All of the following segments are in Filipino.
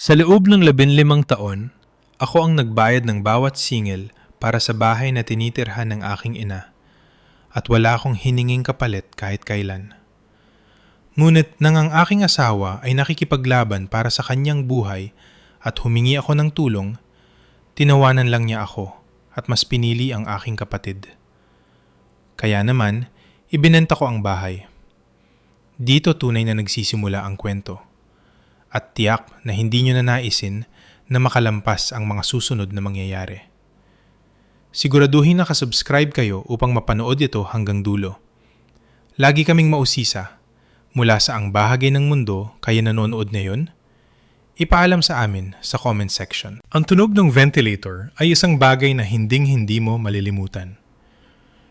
Sa loob ng 15 taon, ako ang nagbayad ng bawat singil para sa bahay na tinitirhan ng aking ina at wala akong hininging kapalit kahit kailan. Ngunit nang ang aking asawa ay nakikipaglaban para sa kanyang buhay at humingi ako ng tulong, tinawanan lang niya ako at mas pinili ang aking kapatid. Kaya naman, ibinenta ko ang bahay. Dito tunay na nagsisimula ang kwento. At tiyak na hindi nyo na naisin na makalampas ang mga susunod na mangyayari. Siguraduhin nakasubscribe kayo upang mapanood ito hanggang dulo. Lagi kaming mausisa, mula sa ang bahagi ng mundo kayo nanonood ngayon, ipaalam sa amin sa comment section. Ang tunog ng ventilator ay isang bagay na hinding-hindi mo malilimutan.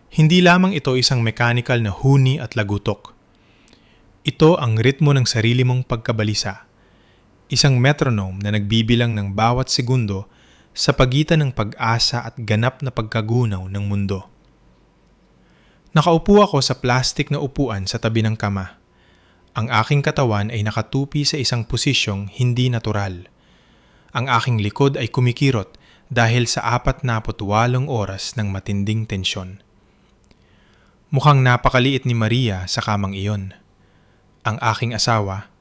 Hindi lamang ito isang mechanical na huni at lagutok. Ito ang ritmo ng sarili mong pagkabalisa. Isang metronome na nagbibilang ng bawat segundo sa pagitan ng pag-asa at ganap na pagkagunaw ng mundo. Nakaupo ako sa plastik na upuan sa tabi ng kama. Ang aking katawan ay nakatupi sa isang posisyong hindi natural. Ang aking likod ay kumikirot dahil sa 48 oras ng matinding tensyon. Mukhang napakaliit ni Maria sa kamang iyon. Ang aking asawa,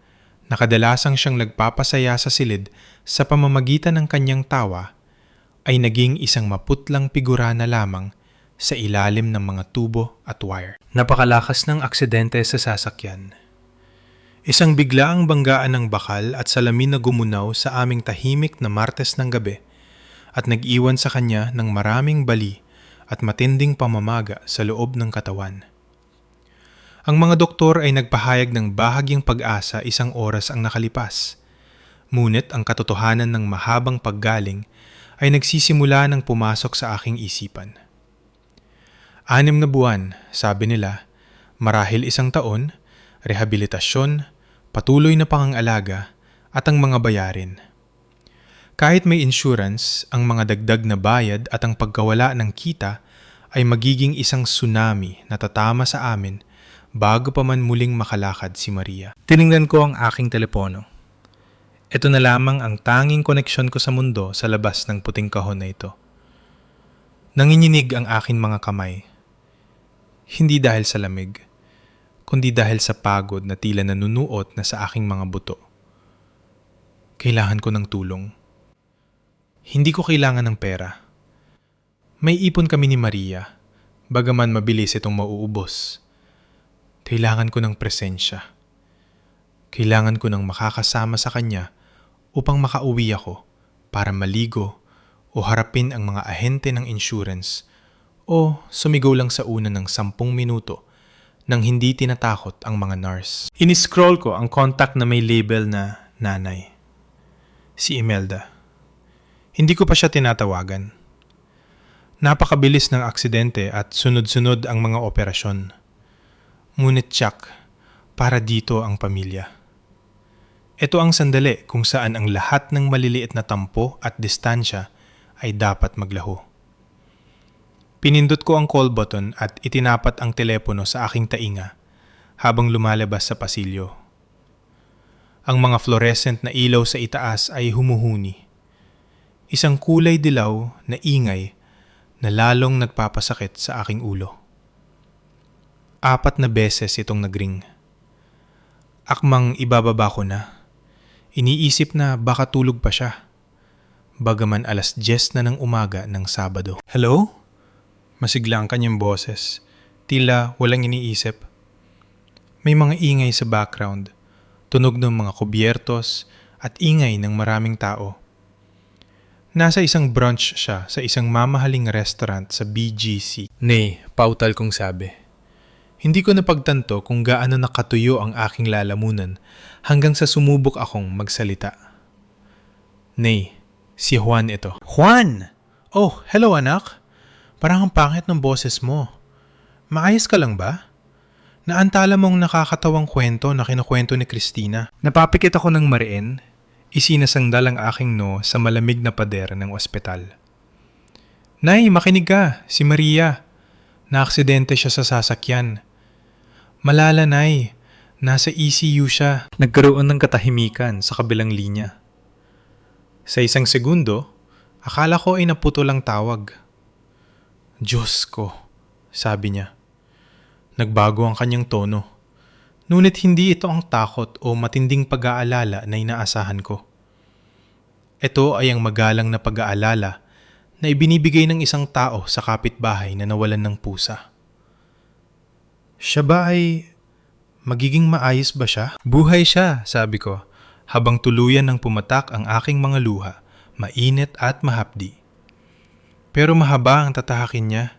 nakadalasang siyang nagpapasaya sa silid sa pamamagitan ng kanyang tawa, ay naging isang maputlang figura na lamang sa ilalim ng mga tubo at wire. Napakalakas ng aksidente sa sasakyan. Isang biglaang banggaan ng bakal at salamin na gumunaw sa aming tahimik na Martes ng gabi at nag-iwan sa kanya ng maraming bali at matinding pamamaga sa loob ng katawan. Ang mga doktor ay nagpahayag ng bahagyang pag-asa 1 oras ang nakalipas. Ngunit ang katotohanan ng mahabang paggaling ay nagsisimula ng pumasok sa aking isipan. 6 na buwan, sabi nila, marahil 1 taon, rehabilitasyon, patuloy na pangangalaga at ang mga bayarin. Kahit may insurance, ang mga dagdag na bayad at ang pagkawala ng kita ay magiging isang tsunami na tatama sa amin bago pa man muling makalakad si Maria. Tiningnan ko ang aking telepono. Ito na lamang ang tanging koneksyon ko sa mundo sa labas ng puting kahon na ito. Nanginginig ang aking mga kamay. Hindi dahil sa lamig, kundi dahil sa pagod na tila nanunuot na sa aking mga buto. Kailangan ko ng tulong. Hindi ko kailangan ng pera. May ipon kami ni Maria, bagaman mabilis itong mauubos. Kailangan ko ng presensya. Kailangan ko ng makakasama sa kanya upang makauwi ako para maligo o harapin ang mga ahente ng insurance o sumigaw lang sa una ng 10 minuto nang hindi tinatakot ang mga nurse. Iniscroll ko ang contact na may label na nanay. Si Imelda. Hindi ko pa siya tinatawagan. Napakabilis ng aksidente at sunod-sunod ang mga operasyon. Ngunit tiyak, para dito ang pamilya. Ito ang sandali kung saan ang lahat ng maliliit na tampo at distansya ay dapat maglaho. Pinindot ko ang call button at itinapat ang telepono sa aking tainga habang lumalabas sa pasilyo. Ang mga fluorescent na ilaw sa itaas ay humuhuni. Isang kulay dilaw na ingay na lalong nagpapasakit sa aking ulo. 4 na beses itong nagring. Akmang ibababa ko na. Iniisip na baka tulog pa siya. Bagaman 10:00 na ng umaga ng Sabado. Hello? Masigla ang kanyang boses. Tila walang iniisip. May mga ingay sa background. Tunog ng mga kubyertos at ingay ng maraming tao. Nasa isang brunch siya sa isang mamahaling restaurant sa BGC. Nay, pautal kong sabi. Hindi ko napagtanto kung gaano nakatuyo ang aking lalamunan hanggang sa sumubok akong magsalita. Nay, si Juan ito. Juan! Oh, hello anak. Parang ang pangit ng boses mo. Maayos ka lang ba? Naantala mong nakakatawang kwento na kinukwento ni Christina. Napapikit ako ng mariin. Isinasangdal ang aking noo sa malamig na pader ng ospital. Nay, makinig ka. Si Maria. Naaksidente siya sa sasakyan. Malala, Nay. Nasa ECU siya. Nagkaroon ng katahimikan sa kabilang linya. Sa isang segundo, akala ko ay naputol ang tawag. Diyos ko, sabi niya. Nagbago ang kanyang tono. Ngunit hindi ito ang takot o matinding pag-aalala na inaasahan ko. Ito ay ang magalang na pag-aalala na ibinibigay ng isang tao sa kapitbahay na nawalan ng pusa. Siya ba ay magiging maayos ba siya? Buhay siya, sabi ko, habang tuluyan ng pumatak ang aking mga luha, mainit at mahapdi. Pero mahaba ang tatahakin niya.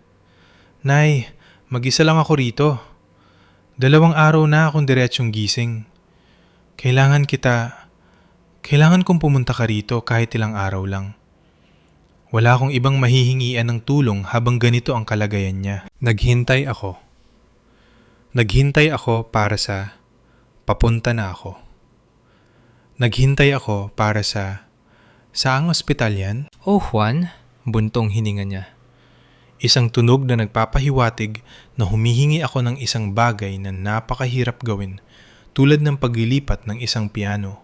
Nay, mag-isa lang ako rito. 2 araw na akong diretsyong gising. Kailangan kong pumunta ka rito kahit ilang araw lang. Wala akong ibang mahihingian ng tulong habang ganito ang kalagayan niya. Naghintay ako para sa papunta na ako. Naghintay ako para sa saang ospital yan? Oh Juan, buntong hininga niya. Isang tunog na nagpapahiwatig na humihingi ako ng isang bagay na napakahirap gawin, tulad ng paglilipat ng isang piano.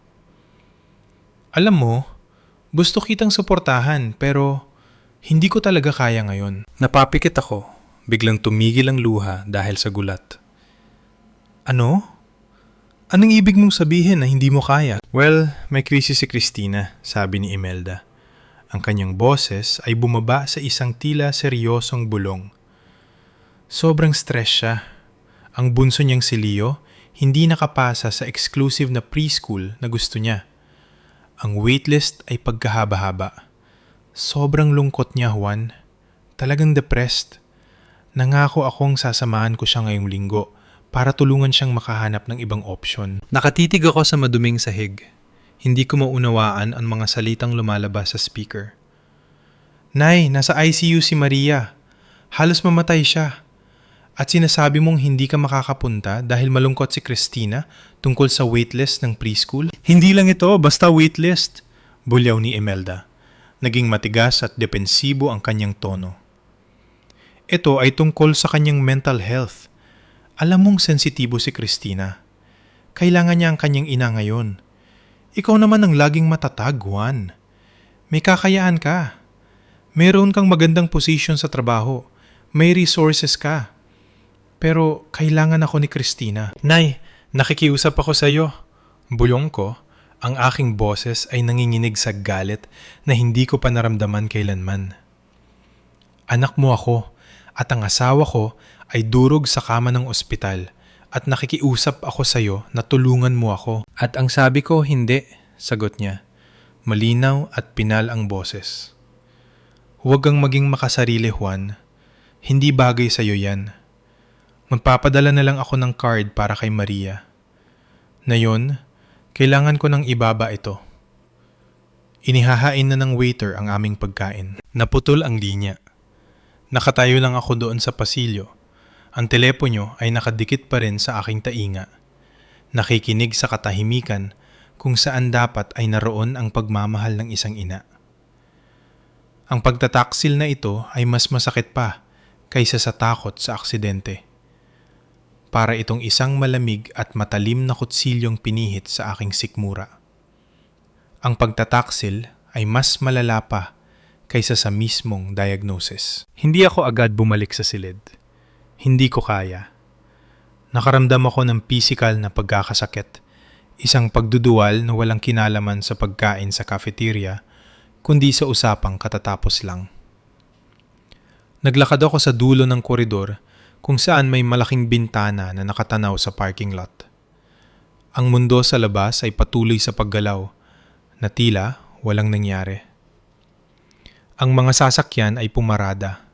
Alam mo, gusto kitang suportahan pero hindi ko talaga kaya ngayon. Napapikit ako, biglang tumigil ang luha dahil sa gulat. Ano? Anong ibig mong sabihin na hindi mo kaya? Well, may krisis si Christina, sabi ni Imelda. Ang kanyang boses ay bumaba sa isang tila seryosong bulong. Sobrang stress siya. Ang bunso niyang si Leo hindi nakapasa sa exclusive na preschool na gusto niya. Ang waitlist ay pagkahaba-haba. Sobrang lungkot niya, Juan. Talagang depressed. Nangako akong sasamahan ko siya ngayong linggo para tulungan siyang makahanap ng ibang opsyon. Nakatitig ako sa maduming sahig. Hindi ko maunawaan ang mga salitang lumalabas sa speaker. Nay, nasa ICU si Maria. Halos mamatay siya. At sinasabi mong hindi ka makakapunta dahil malungkot si Christina tungkol sa waitlist ng preschool? Hindi lang ito, basta waitlist, bulyaw ni Imelda. Naging matigas at depensibo ang kanyang tono. Ito ay tungkol sa kanyang mental health. Alam mong sensitibo si Christina. Kailangan niya ang kanyang ina ngayon. Ikaw naman ang laging matatag, Juan. May kakayaan ka. Mayroon kang magandang posisyon sa trabaho. May resources ka. Pero kailangan ako ni Christina. Nay, nakikiusap ako sa iyo. Bulong ko, ang aking boses ay nanginginig sa galit na hindi ko pa naramdaman kailanman. Anak mo ako at ang asawa ko ay durog sa kama ng ospital at nakikiusap ako sa iyo na tulungan mo ako. At ang sabi ko, hindi, sagot niya. Malinaw at pinal ang boses. Huwag kang maging makasarili, Juan. Hindi bagay sa iyo yan. Magpapadala na lang ako ng card para kay Maria. Na yon, kailangan ko nang ibaba ito. Inihahain na ng waiter ang aming pagkain. Naputol ang linya. Nakatayo lang ako doon sa pasilyo. Ang telepono ay nakadikit pa rin sa aking tainga. Nakikinig sa katahimikan kung saan dapat ay naroon ang pagmamahal ng isang ina. Ang pagtataksil na ito ay mas masakit pa kaysa sa takot sa aksidente. Para itong isang malamig at matalim na kutsilyong pinihit sa aking sikmura. Ang pagtataksil ay mas malala pa kaysa sa mismong diagnosis. Hindi ako agad bumalik sa silid. Hindi ko kaya. Nakaramdam ako ng pisikal na pagkakasakit, isang pagduduwal na walang kinalaman sa pagkain sa cafeteria, kundi sa usapang katatapos lang. Naglakad ako sa dulo ng koridor kung saan may malaking bintana na nakatanaw sa parking lot. Ang mundo sa labas ay patuloy sa paggalaw, na tila walang nangyari. Ang mga sasakyan ay pumarada.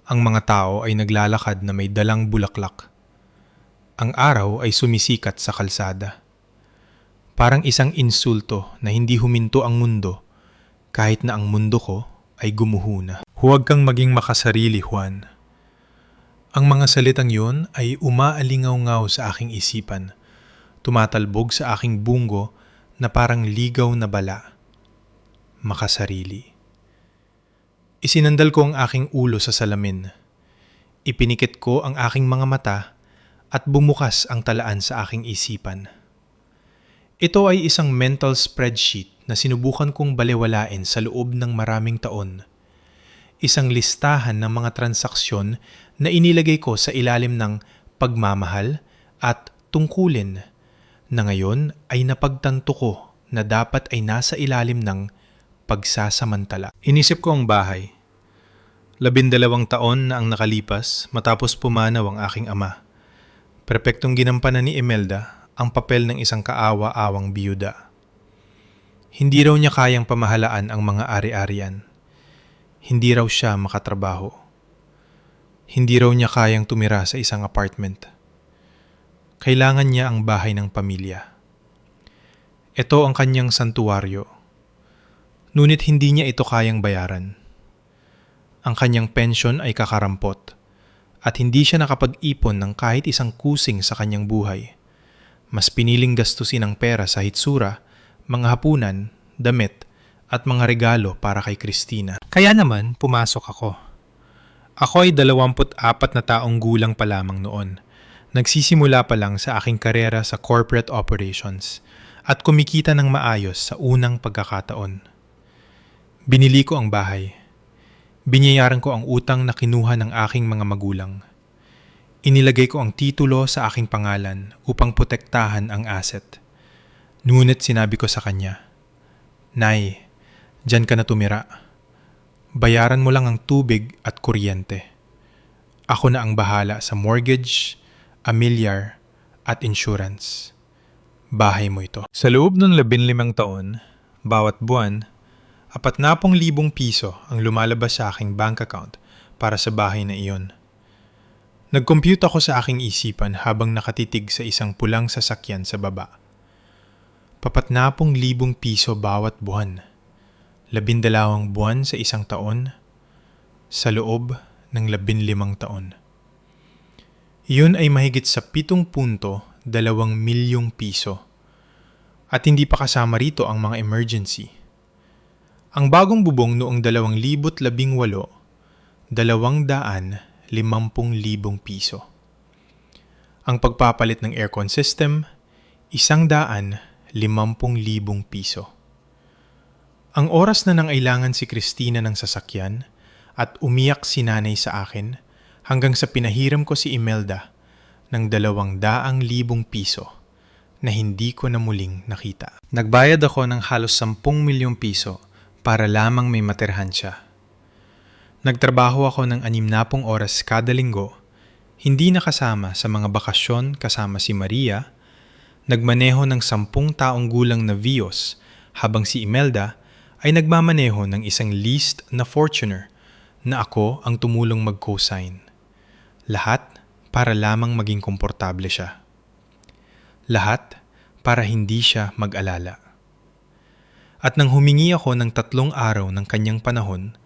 Ang mga tao ay naglalakad na may dalang bulaklak. Ang araw ay sumisikat sa kalsada. Parang isang insulto na hindi huminto ang mundo kahit na ang mundo ko ay gumuhuna. Huwag kang maging makasarili, Juan. Ang mga salitang yun ay umaalingaw-ngaw sa aking isipan, tumatalbog sa aking bungo na parang ligaw na bala. Makasarili. Isinandal ko ang aking ulo sa salamin. Ipinikit ko ang aking mga mata at bumukas ang talaan sa aking isipan. Ito ay isang mental spreadsheet na sinubukan kong balewalain sa loob ng maraming taon. Isang listahan ng mga transaksyon na inilagay ko sa ilalim ng pagmamahal at tungkulin na ngayon ay napagtanto ko na dapat ay nasa ilalim ng pagsasamantala. Inisip ko ang bahay. 12 taon na ang nakalipas matapos pumanaw ang aking ama. Perpektong ginampanan ni Imelda ang papel ng isang kaawa-awang biyuda. Hindi raw niya kayang pamahalaan ang mga ari-arian. Hindi raw siya makatrabaho. Hindi raw niya kayang tumira sa isang apartment. Kailangan niya ang bahay ng pamilya. Ito ang kanyang santuwaryo. Ngunit hindi niya ito kayang bayaran. Ang kanyang pensyon ay kakarampot at hindi siya nakapag-ipon ng kahit isang kusing sa kanyang buhay. Mas piniling gastusin ang pera sa hitsura, mga hapunan, damit at mga regalo para kay Christina. Kaya naman pumasok ako. Ako ay 24 na taong gulang pa lamang noon. Nagsisimula pa lang sa aking karera sa corporate operations at kumikita ng maayos sa unang pagkakataon. Binili ko ang bahay. Binayaran ko ang utang na kinuha ng aking mga magulang. Inilagay ko ang titulo sa aking pangalan upang protektahan ang asset. Ngunit sinabi ko sa kanya, "Nay, diyan ka na tumira. Bayaran mo lang ang tubig at kuryente. Ako na ang bahala sa mortgage, amilyar at insurance. Bahay mo ito." Sa loob ng 15 taon, bawat buwan, 40,000 piso ang lumalabas sa aking bank account para sa bahay na iyon. Nag-compute ako sa aking isipan habang nakatitig sa isang pulang sasakyan sa baba. 40,000 piso bawat buwan. 12 buwan sa isang taon, sa loob ng 15 taon. Iyon ay mahigit sa 7.2 milyong piso. At hindi pa kasama rito ang mga emergency. Ang bagong bubong noong 2018, 250,000 piso. Ang pagpapalit ng aircon system, 150,000 piso. Ang oras na nangailangan si Christina ng sasakyan at umiyak si nanay sa akin hanggang sa pinahiram ko si Imelda ng 200,000 piso na hindi ko na muling nakita. Nagbayad ako ng halos 10 milyong piso para lamang may matirhan siya. Nagtrabaho ako ng 60 oras kada linggo, hindi nakasama sa mga bakasyon kasama si Maria, nagmaneho ng 10 taong gulang na Vios habang si Imelda ay nagmamaneho ng isang leased na Fortuner na ako ang tumulong mag-cosign. Lahat para lamang maging komportable siya. Lahat para hindi siya mag-alala. At nang humingi ako ng 3 araw ng kanyang panahon,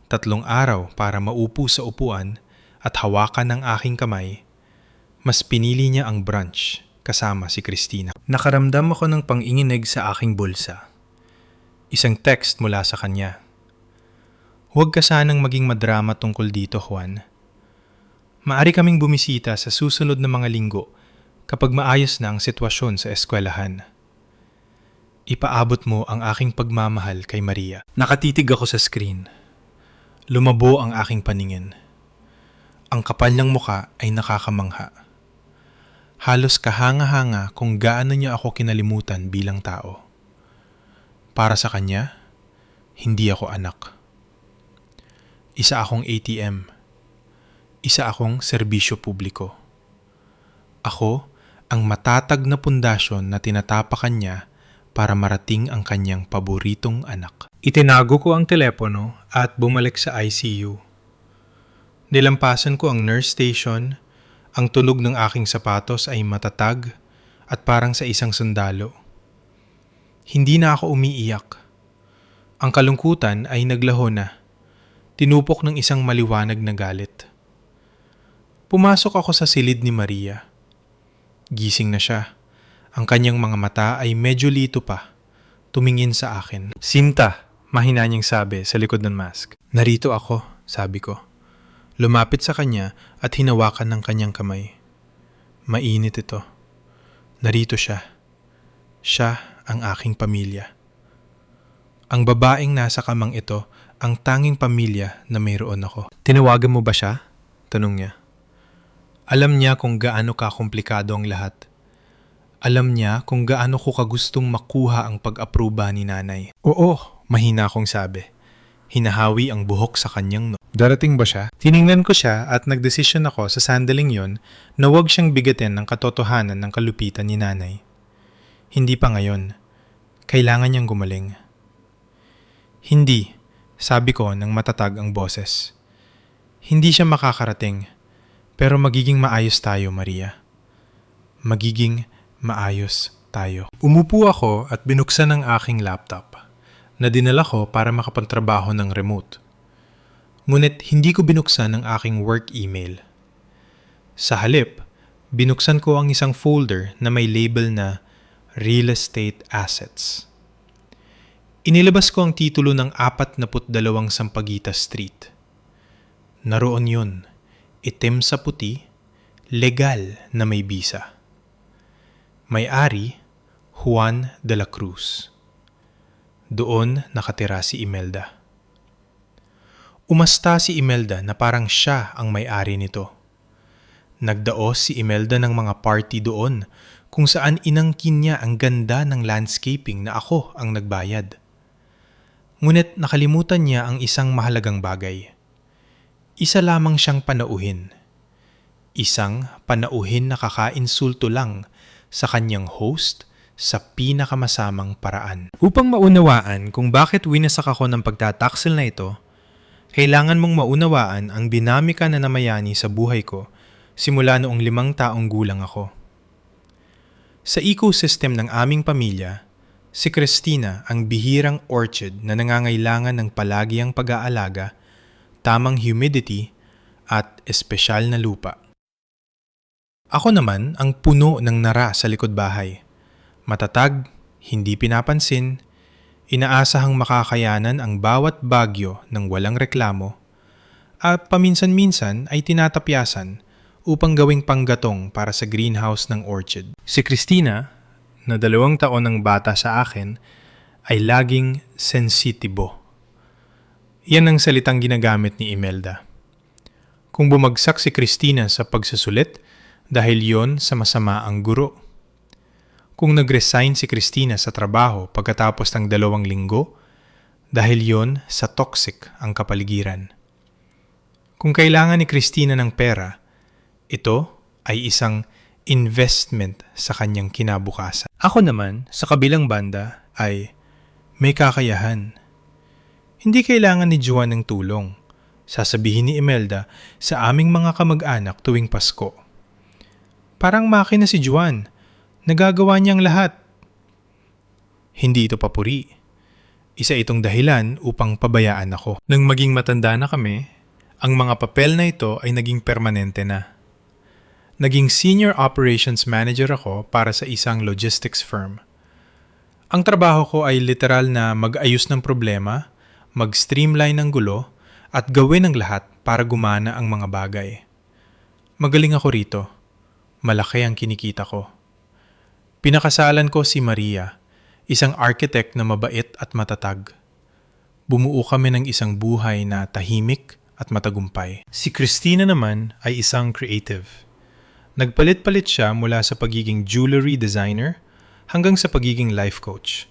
3 araw para maupo sa upuan at hawakan ng aking kamay, mas pinili niya ang brunch kasama si Christina. Nakaramdam ako ng panginginig sa aking bulsa. Isang text mula sa kanya. "Huwag ka sanang maging madrama tungkol dito, Juan. Maari kaming bumisita sa susunod na mga linggo kapag maayos na ang sitwasyon sa eskwelahan. Ipaabot mo ang aking pagmamahal kay Maria." Nakatitig ako sa screen. Lumabo ang aking paningin. Ang kapal ng muka ay nakakamangha. Halos kahanga-hanga kung gaano niya ako kinalimutan bilang tao. Para sa kanya, hindi ako anak. Isa akong ATM. Isa akong serbisyo publiko. Ako ang matatag na pundasyon na tinatapakan niya para marating ang kanyang paboritong anak. Itinago ko ang telepono at bumalik sa ICU. Nilampasan ko ang nurse station, ang tunog ng aking sapatos ay matatag at parang sa isang sundalo. Hindi na ako umiiyak. Ang kalungkutan ay naglaho na, tinupok ng isang maliwanag na galit. Pumasok ako sa silid ni Maria. Gising na siya. Ang kanyang mga mata ay medyo lito pa, tumingin sa akin. "Sinta," mahina niyang sabi sa likod ng mask. "Narito ako," sabi ko. Lumapit sa kanya at hinawakan ng kanyang kamay. Mainit ito. Narito siya. Siya ang aking pamilya. Ang babaeng nasa kamang ito ang tanging pamilya na mayroon ako. Tinawagan mo ba siya? Tanong niya. Alam niya kung gaano kakomplikado ang lahat. Alam niya kung gaano ko kagustong makuha ang pag-aproba ni nanay. Oo, mahina akong sabi. Hinahawi ang buhok sa kanyang no. Darating ba siya? Tiningnan ko siya at nagdesisyon ako sa sandaling yon na huwag siyang bigatin ng katotohanan ng kalupitan ni nanay. Hindi pa ngayon. Kailangan niyang gumaling. Hindi, sabi ko ng matatag ang boses. Hindi siya makakarating, pero magiging maayos tayo, Maria. Magiging maayos tayo. Umupo ako at binuksan ang aking laptop na dinala ko para makapagtrabaho ng remote. Ngunit hindi ko binuksan ang aking work email. Sa halip, binuksan ko ang isang folder na may label na Real Estate Assets. Inilabas ko ang titulo ng 42 Sampaguita Street. Naroon yun, itim sa puti, legal na may bisa. May-ari, Juan de la Cruz. Doon nakatira si Imelda. Umasta si Imelda na parang siya ang may-ari nito. Nagdaos si Imelda ng mga party doon kung saan inangkin niya ang ganda ng landscaping na ako ang nagbayad. Ngunit nakalimutan niya ang isang mahalagang bagay. Isa lamang siyang panauhin. Isang panauhin na kakainsulto lang sa kanyang host sa pinakamasamang paraan. Upang maunawaan kung bakit winasak ako ng pagtataksil na ito, kailangan mong maunawaan ang dinamika na namayani sa buhay ko simula noong 5 taong gulang ako. Sa ecosystem ng aming pamilya, si Christina ang bihirang orchid na nangangailangan ng palagiang pag-aalaga, tamang humidity, at espesyal na lupa. Ako naman ang puno ng nara sa likod bahay. Matatag, hindi pinapansin, inaasahang makakayanan ang bawat bagyo ng walang reklamo, at paminsan-minsan ay tinatapyasan upang gawing panggatong para sa greenhouse ng orchid. Si Christina, na 2 taon ng bata sa akin, ay laging sensitibo. Yan ang salitang ginagamit ni Imelda. Kung bumagsak si Christina sa pagsusulit, dahil yon sa masama ang guro. Kung nag-resign si Christina sa trabaho pagkatapos ng 2 linggo, dahil yon sa toxic ang kapaligiran. Kung kailangan ni Christina ng pera, ito ay isang investment sa kanyang kinabukasan. Ako naman, sa kabilang banda, ay may kakayahan. Hindi kailangan ni Juan ng tulong, sasabihin ni Imelda sa aming mga kamag-anak tuwing Pasko. Parang makina si Juan, nagagawa niyang lahat. Hindi ito papuri. Isa itong dahilan upang pabayaan ako. Nang maging matanda na kami, ang mga papel na ito ay naging permanente na. Naging senior operations manager ako para sa isang logistics firm. Ang trabaho ko ay literal na mag-ayos ng problema, mag-streamline ng gulo, at gawin ang lahat para gumana ang mga bagay. Magaling ako rito. Malaki ang kinikita ko. Pinakasalan ko si Maria, isang architect na mabait at matatag. Bumuo kami ng isang buhay na tahimik at matagumpay. Si Christina naman ay isang creative. Nagpalit-palit siya mula sa pagiging jewelry designer hanggang sa pagiging life coach.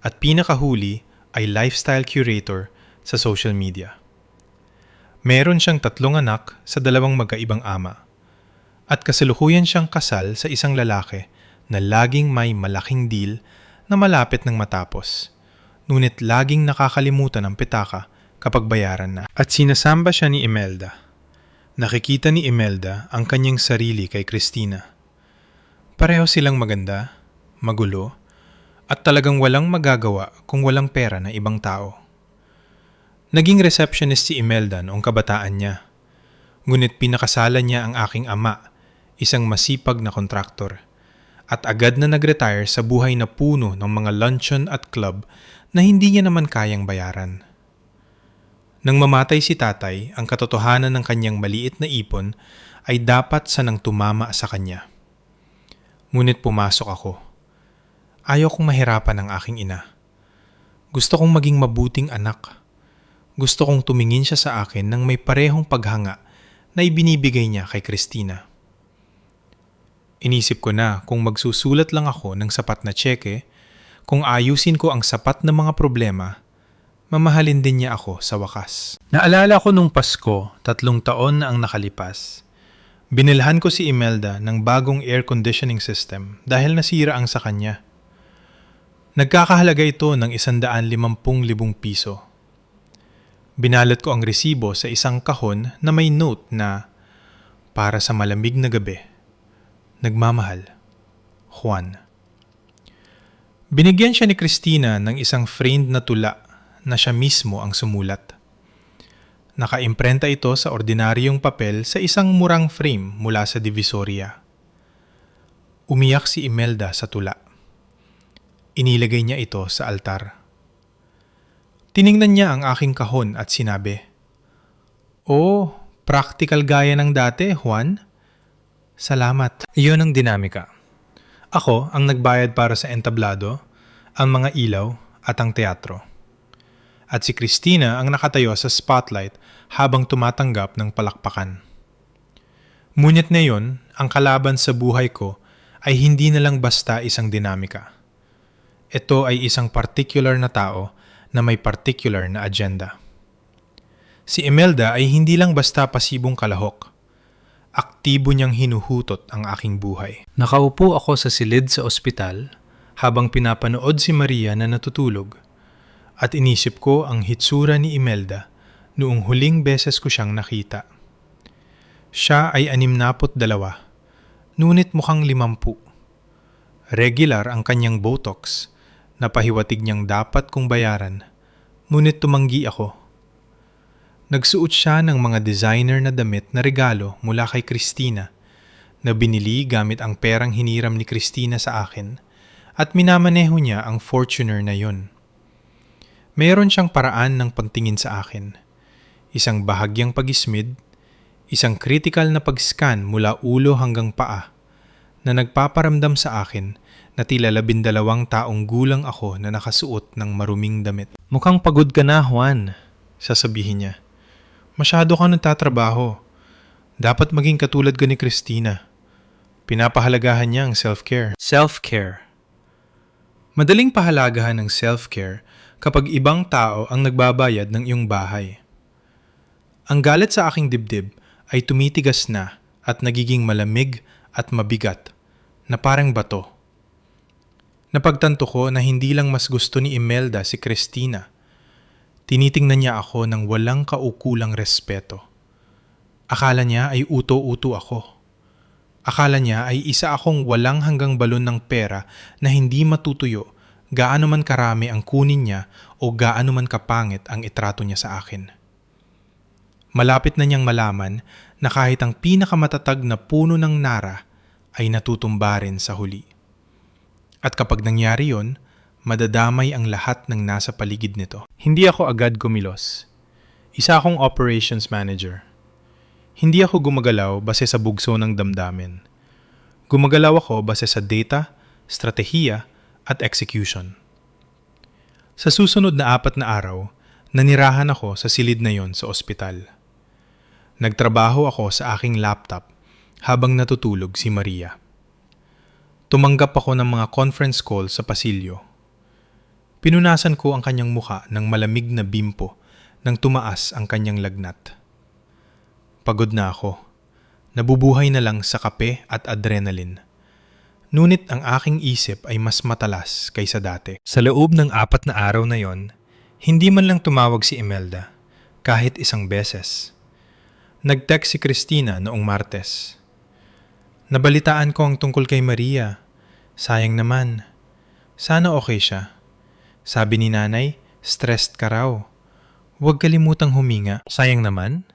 At pinakahuli ay lifestyle curator sa social media. Meron siyang 3 anak sa 2 magkaibang ama. At kasalukuyan siyang kasal sa isang lalaki na laging may malaking deal na malapit ng matapos. Ngunit laging nakakalimutan ang pitaka kapag bayaran na. At sinasamba siya ni Imelda. Nakikita ni Imelda ang kanyang sarili kay Christina. Pareho silang maganda, magulo, at talagang walang magagawa kung walang pera na ibang tao. Naging receptionist si Imelda noong kabataan niya. Ngunit pinakasalan niya ang aking ama, isang masipag na kontraktor, at agad na nag-retire sa buhay na puno ng mga luncheon at club na hindi niya naman kayang bayaran. Nang mamatay si tatay, ang katotohanan ng kanyang maliit na ipon ay dapat sanang tumama sa kanya. Ngunit pumasok ako. Ayaw kong mahirapan ang aking ina. Gusto kong maging mabuting anak. Gusto kong tumingin siya sa akin ng may parehong paghanga na ibinibigay niya kay Christina. Inisip ko na kung magsusulat lang ako ng sapat na tseke, kung ayusin ko ang sapat na mga problema, mamahalin din niya ako sa wakas. Naalala ko nung Pasko, 3 taon na ang nakalipas. Binilhan ko si Imelda ng bagong air conditioning system dahil nasira ang sa kanya. Nagkakahalaga ito ng 150,000 piso. Binalot ko ang resibo sa isang kahon na may note na para sa malamig na gabi. Nagmamahal, Juan. Binigyan siya ni Christina ng isang framed na tula na siya mismo ang sumulat. Nakaimprenta ito sa ordinaryong papel sa isang murang frame mula sa Divisoria. Umiyak si Imelda sa tula. Inilagay niya ito sa altar. Tiningnan niya ang aking kahon at sinabi, "Oh, practical gaya ng dati, Juan. Salamat." Iyon ang dinamika. Ako ang nagbayad para sa entablado, ang mga ilaw at ang teatro. At si Christina ang nakatayo sa spotlight habang tumatanggap ng palakpakan. Ngunit ngayon, ang kalaban sa buhay ko ay hindi na lang basta isang dinamika. Ito ay isang particular na tao na may particular na agenda. Si Imelda ay hindi lang basta pasibong kalahok. Aktibo niyang hinuhutot ang aking buhay. Nakaupo ako sa silid sa ospital Habang pinapanood si Maria na natutulog, at inisip ko ang hitsura ni Imelda noong huling beses ko siyang nakita. Siya ay 62, ngunit mukhang 50. Regular ang kanyang botox, na pahiwatig niyang dapat kong bayaran, ngunit tumanggi ako. Nagsuot siya ng mga designer na damit na regalo mula kay Christina, na binili gamit ang perang hiniram ni Christina sa akin, at minamaneho niya ang Fortuner na yun. Mayroon siyang paraan ng pagtingin sa akin. Isang bahagyang pag-ismid, isang critical na pag-scan mula ulo hanggang paa, na nagpaparamdam sa akin na tila 12 taong gulang ako na nakasuot ng maruming damit. Mukhang pagod ka na, Juan. Sasabihin niya, "Masyado ka nagtatrabaho. Dapat maging katulad ka ni Christina." Pinapahalagahan niya ang self-care. Self-care. Madaling pahalagahan ng self-care kapag ibang tao ang nagbabayad ng iyong bahay. Ang galit sa aking dibdib ay tumitigas na at nagiging malamig at mabigat na parang bato. Napagtanto ko na hindi lang mas gusto ni Imelda si Christina. Tinitingnan niya ako ng walang kaukulang respeto. Akala niya ay uto-uto ako. Akala niya ay isa akong walang hanggang balon ng pera na hindi matutuyo gaano man karami ang kunin niya o gaano man kapangit ang itrato niya sa akin. Malapit na niyang malaman na kahit ang pinakamatatag na puno ng nara ay natutumba rin sa huli. At kapag nangyari yon, madadamay ang lahat ng nasa paligid nito. Hindi ako agad kumilos. Isa akong operations manager. Hindi ako gumagalaw base sa bugso ng damdamin. Gumagalaw ako base sa data, strategiya, at execution. Sa susunod na 4 na araw, nanirahan ako sa silid na yon sa ospital. Nagtrabaho ako sa aking laptop habang natutulog si Maria. Tumanggap ako ng mga conference call sa pasilyo. Pinunasan ko ang kanyang muka ng malamig na bimpo nang tumaas ang kanyang lagnat. Pagod na ako. Nabubuhay na lang sa kape at adrenaline. Ngunit ang aking isip ay mas matalas kaysa dati. Sa loob ng 4 na araw na yon, hindi man lang tumawag si Imelda, kahit isang beses. Nag-text si Christina noong Martes. "Nabalitaan ko ang tungkol kay Maria. Sayang naman. Sana okay siya. Sabi ni nanay, stressed ka raw. Huwag kalimutang huminga." Sayang naman?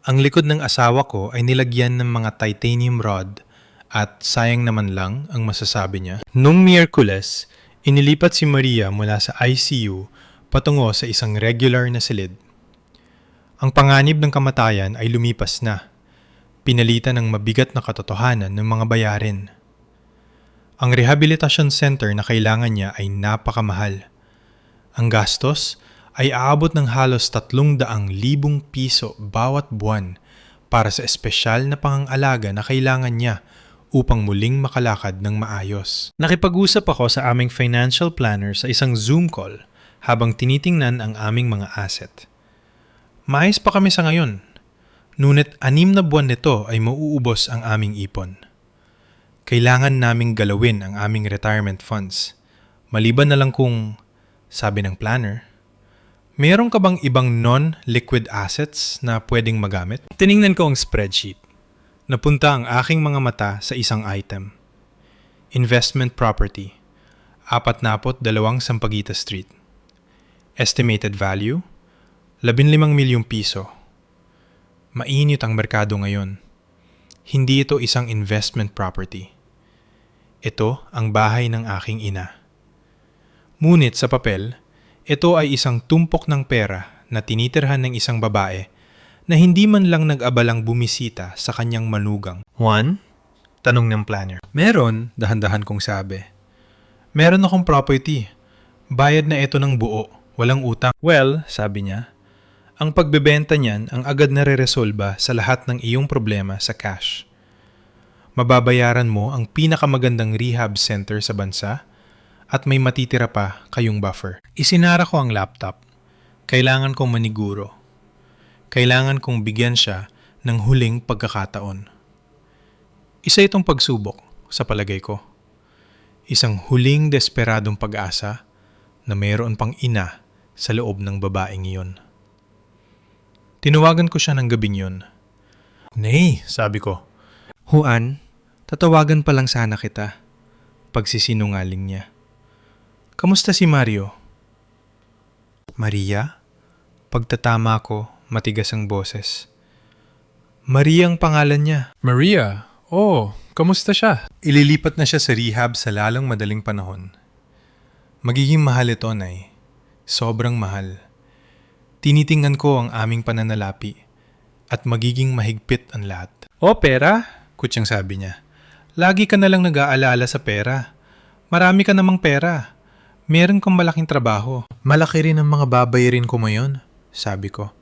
Ang likod ng asawa ko ay nilagyan ng mga titanium rod at sayang naman lang ang masasabi niya. Nung Miyerkules, inilipat si Maria mula sa ICU patungo sa isang regular na silid. Ang panganib ng kamatayan ay lumipas na, pinalitan ng mabigat na katotohanan ng mga bayarin. Ang rehabilitation center na kailangan niya ay napakamahal. Ang gastos ay aabot ng halos 300,000 piso bawat buwan para sa espesyal na pangangalaga na kailangan niya upang muling makalakad ng maayos. Nakipag-usap ako sa aming financial planner sa isang Zoom call habang tinitingnan ang aming mga asset. Maayos pa kami sa ngayon, ngunit 6 na buwan nito ay mauubos ang aming ipon. Kailangan naming galawin ang aming retirement funds. Maliban na lang kung, sabi ng planner, meron ka bang ibang non-liquid assets na pwedeng magamit? Tiningnan ko ang spreadsheet. Napunta ang aking mga mata sa isang item. Investment property, 42 Sampaguita Street. Estimated value, 15 milyong piso. Mainit ang merkado ngayon. Hindi ito isang investment property. Ito ang bahay ng aking ina. Ngunit sa papel, ito ay isang tumpok ng pera na tinitirhan ng isang babae na hindi man lang nag-abalang bumisita sa kanyang manugang. Juan? Tanong ng planner. Meron, dahan-dahan kong sabi. Meron akong property. Bayad na ito ng buo, walang utang. Well, sabi niya, Ang pagbebenta niyan ang agad nare-resolba sa lahat ng iyong problema sa cash. Mababayaran mo ang pinakamagandang rehab center sa bansa at may matitira pa kayong buffer. Isinara ko ang laptop. Kailangan kong maniguro. Kailangan kong bigyan siya ng huling pagkakataon. Isa itong pagsubok sa palagay ko. Isang huling desperadong pag-asa na mayroon pang ina sa loob ng babaeng iyon. Tinawagan ko siya ng gabing yun. Nay, sabi ko. Juan, tatawagan pa lang sana kita. Pagsisinungaling niya. Kamusta si Mario? Maria? Pagtatama ko, matigas ang boses. Maria ang pangalan niya. Maria? Oh, kamusta siya? Ililipat na siya sa rehab sa lalong madaling panahon. Magiging mahal ito, Nay. Sobrang mahal. Tinitingnan ko ang aming pananalapi at magiging mahigpit ang lahat. Oh, pera? Kutsang sabi niya. Lagi ka na lang nag-aalala sa pera. Marami ka namang pera. Meron kang malaking trabaho. Malaki rin ang mga babayarin ko ngayon, sabi ko.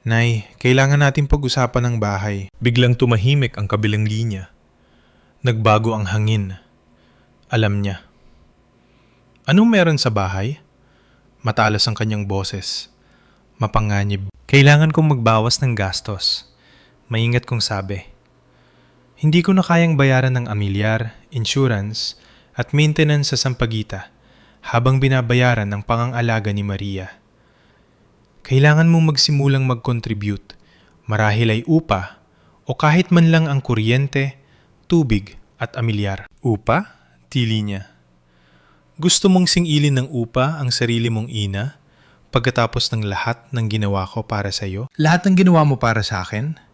Nay, kailangan natin pag-usapan ng bahay. Biglang tumahimik ang kabilang linya. Nagbago ang hangin. Alam niya. Anong meron sa bahay? Matalas ang kanyang boses. Mapanganib. Kailangan kong magbawas ng gastos. Maingat kong sabi. Hindi ko na kayang bayaran ng amilyar, insurance, at maintenance sa Sampaguita habang binabayaran ng pangangalaga ni Maria. Kailangan mong magsimulang mag-contribute, marahil ay upa o kahit man lang ang kuryente, tubig at amilyar. Upa? Tili niya. Gusto mong singilin ng upa ang sarili mong ina pagkatapos ng lahat ng ginawa ko para sa iyo? Lahat ng ginawa mo para sa akin?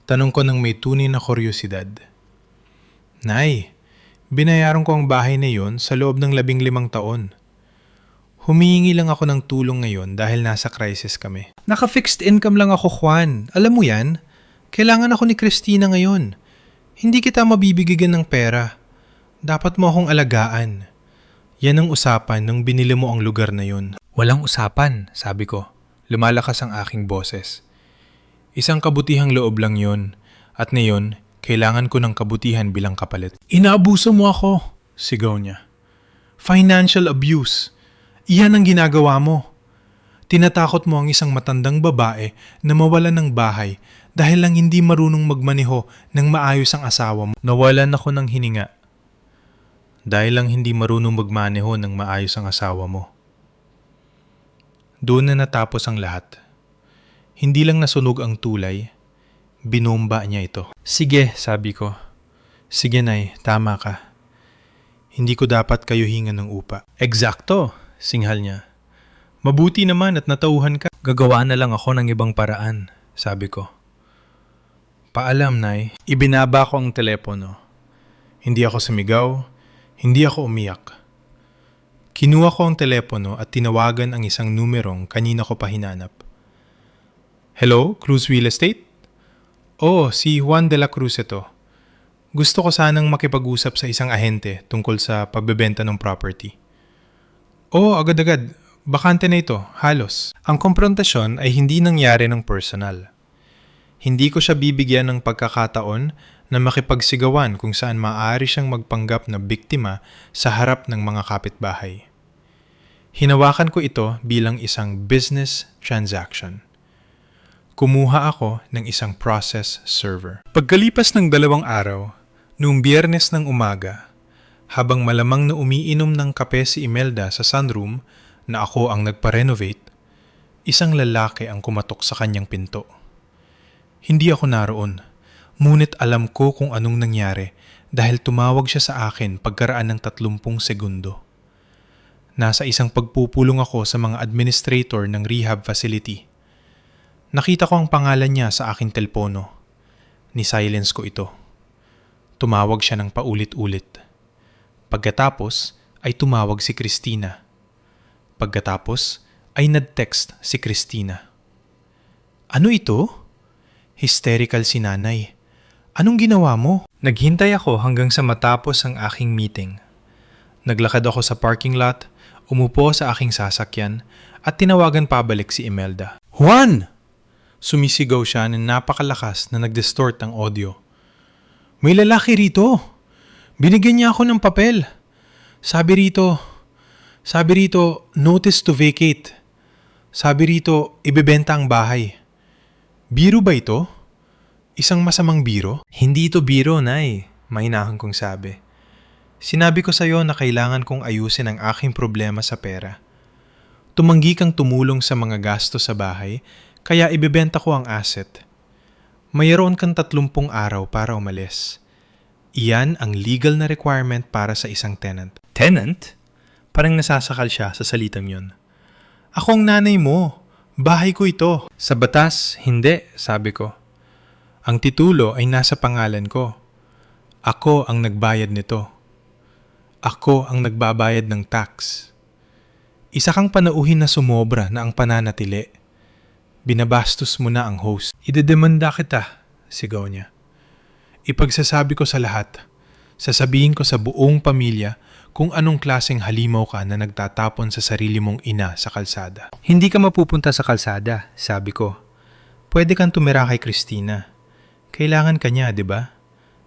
Tanong ko ng may tunay na kuryosidad. Nay, binayaran ko ang bahay na yon sa loob ng 15 taon. Humihingi lang ako ng tulong ngayon dahil nasa crisis kami. Naka-fixed income lang ako, Juan. Alam mo yan? Kailangan ako ni Christina ngayon. Hindi kita mabibigyan ng pera. Dapat mo akong alagaan. Yan ang usapan nung binili mo ang lugar na yun. Walang usapan, sabi ko. Lumalakas ang aking boses. Isang kabutihang loob lang yun. At ngayon, kailangan ko ng kabutihan bilang kapalit. Inaabuso mo ako, sigaw niya. Financial abuse. Iyan ang ginagawa mo. Tinatakot mo ang isang matandang babae na mawalan ng bahay dahil lang hindi marunong magmaneho ng maayos ang asawa mo. Nawalan ako ng hininga. Dahil lang hindi marunong magmaneho ng maayos ang asawa mo. Doon na natapos ang lahat. Hindi lang nasunog ang tulay, binomba niya ito. Sige, sabi ko. Sige, Nay, tama ka. Hindi ko dapat kayo hingan ng upa. Eksakto, singhal niya. Mabuti naman at natauhan ka. Gagawa na lang ako ng ibang paraan, sabi ko. Paalam, Nay. Ibinaba ko ang telepono. Hindi ako sumigaw, hindi ako umiyak. Kinuha ko ang telepono at tinawagan ang isang numerong kanina ko pa hinanap. Hello, Cruz Real Estate? Oh, si Juan de la Cruz ito. Gusto ko sanang makipag-usap sa isang ahente tungkol sa pagbebenta ng property. Oo, agad-agad. Bakante na ito, halos. Ang komprontasyon ay hindi nangyari ng personal. Hindi ko siya bibigyan ng pagkakataon na makipagsigawan kung saan maaari siyang magpanggap na biktima sa harap ng mga kapitbahay. Hinawakan ko ito bilang isang business transaction. Kumuha ako ng isang process server. Pagkalipas ng 2 araw, noong Biyernes ng umaga, habang malamang na umiinom ng kape si Imelda sa sunroom na ako ang nagpa-renovate, isang lalaki ang kumatok sa kanyang pinto. Hindi ako naroon, ngunit alam ko kung anong nangyari dahil tumawag siya sa akin pagkaraan ng 30 segundo. Nasa isang pagpupulong ako sa mga administrator ng rehab facility. Nakita ko ang pangalan niya sa aking telepono. Ni-silence ko ito. Tumawag siya ng paulit-ulit. Pagkatapos ay tumawag si Christina. Pagkatapos ay nag-text si Christina. Ano ito? Hysterical si nanay. Anong ginawa mo? Naghintay ako hanggang sa matapos ang aking meeting. Naglakad ako sa parking lot, umupo sa aking sasakyan at tinawagan pabalik si Imelda. Juan! Sumisigaw siya na napakalakas na nag-distort ang audio. May lalaki rito. Binigyan niya ako ng papel. Sabi rito, notice to vacate. Sabi rito, ibebenta ang bahay. Biro ba ito? Isang masamang biro? Hindi ito biro, Nay. Mahinahan kong sabi. Sinabi ko sa'yo na kailangan kong ayusin ang aking problema sa pera. Tumanggi kang tumulong sa mga gasto sa bahay, kaya ibebenta ko ang asset. Mayroon kang 30 araw para umalis. Iyan ang legal na requirement para sa isang tenant. Tenant? Parang nasasakal siya sa salitang yun. Ako ang nanay mo. Bahay ko ito. Sa batas, hindi, sabi ko. Ang titulo ay nasa pangalan ko. Ako ang nagbayad nito. Ako ang nagbabayad ng tax. Isa kang panauhin na sumobra na ang pananatili. Binabastos mo na ang host. Idedemanda kita, sigaw niya. Ipagsasabi ko sa lahat. Sasabihin ko sa buong pamilya kung anong klaseng halimaw ka na nagtatapon sa sarili mong ina sa kalsada. Hindi ka mapupunta sa kalsada, sabi ko. Pwede kang tumira kay Christina. Kailangan ka niya, di ba?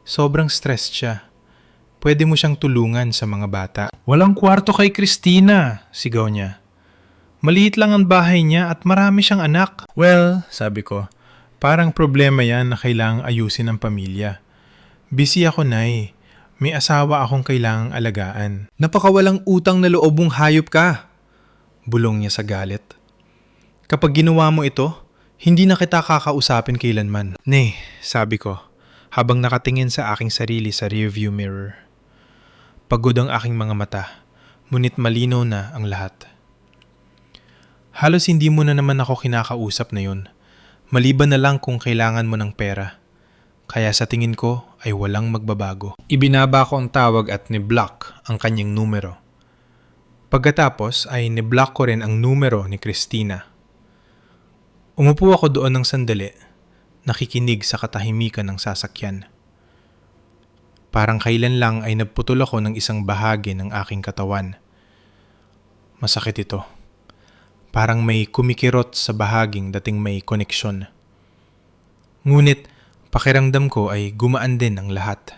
Sobrang stressed siya. Pwede mo siyang tulungan sa mga bata. Walang kwarto kay Christina, sigaw niya. Maliit lang ang bahay niya at marami siyang anak. Well, sabi ko, parang problema yan na kailangang ayusin ng pamilya. Busy ako, Nay. May asawa akong kailangang alagaan. Napakawalang utang na loob mong hayop ka. Bulong niya sa galit. Kapag ginawa mo ito, hindi na kita kakausapin kailanman. Nay, sabi ko, habang nakatingin sa aking sarili sa rearview mirror. Pagod ang aking mga mata, ngunit malinaw na ang lahat. Halos hindi mo na naman ako kinakausap na yun. Maliban na lang kung kailangan mo ng pera. Kaya sa tingin ko ay walang magbabago. Ibinaba ko ang tawag at ni-block ang kanyang numero. Pagkatapos ay ni-block ko rin ang numero ni Christina. Umupo ako doon ng sandali, nakikinig sa katahimikan ng sasakyan. Parang kailan lang ay nagputol ako ng isang bahagi ng aking katawan. Masakit ito. Parang may kumikirot sa bahaging dating may koneksyon. Ngunit pakiramdam ko ay gumaan din ang lahat.